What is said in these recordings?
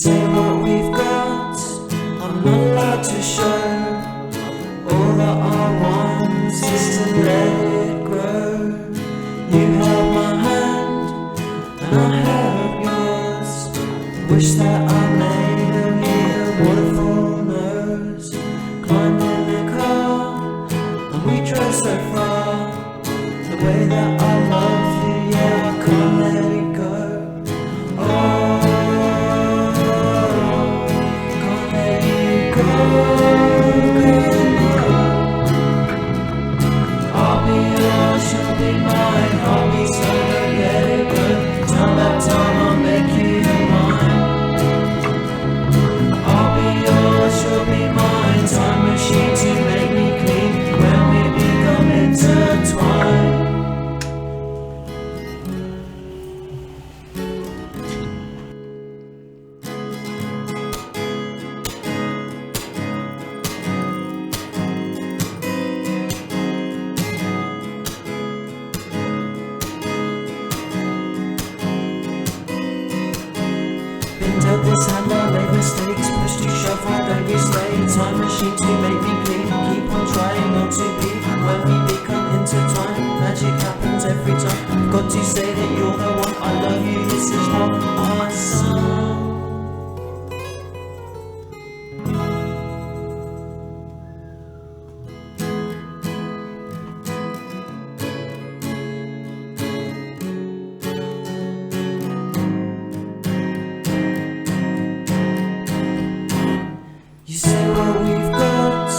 say what we've got, I'm not allowed to show. All that I want is to let it grow. You held my hand and I held yours. Wish that I made only a waterfall knows. Climbed in the car and we drove so far. The way that I love you, yeah, I can't let it go. She'll be mine, I'll be so don't let it go. Turn back time, I'll make you mine. I'll be yours, she'll be mine. Time machine to make me clean when we become intertwined. Dealt this hand, I made mistakes. Push to shove, why don't you stay? Time machine to make me clean. Keep on trying not to be. When we become intertwined, magic happens every time. I've got to say that you're the one. I love you, this is what I song. You say what we've got,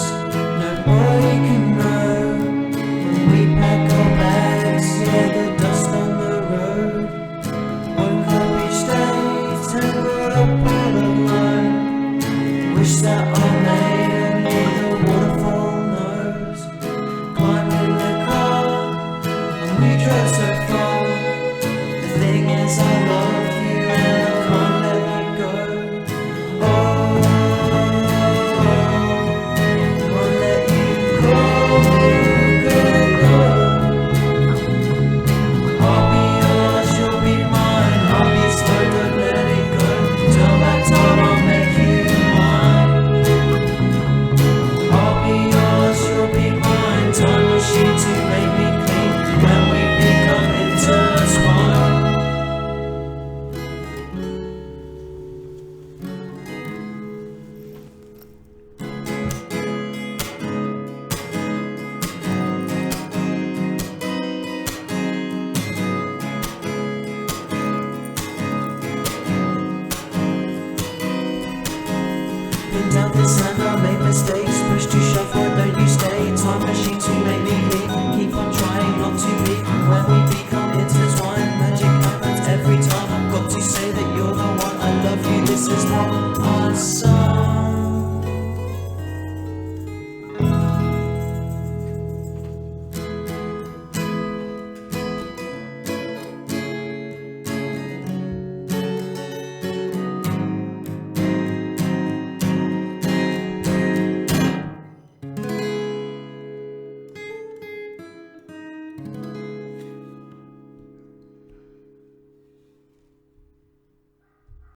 nobody can know. When we pack our bags, yeah, the dust on the road. Woke up each day, tangled up all alone. Wish that I made only the waterfall knows. Climbed in the car, and we drove so far. The thing is I love you and I can't let it go. Down this hand, I made mistakes. Push to shove, why don't you stay? Time machine to make me clean. Keep on trying not to be. When we become intertwined, magic happens every time. I've got to say that you're the one. I love you, this is what I say.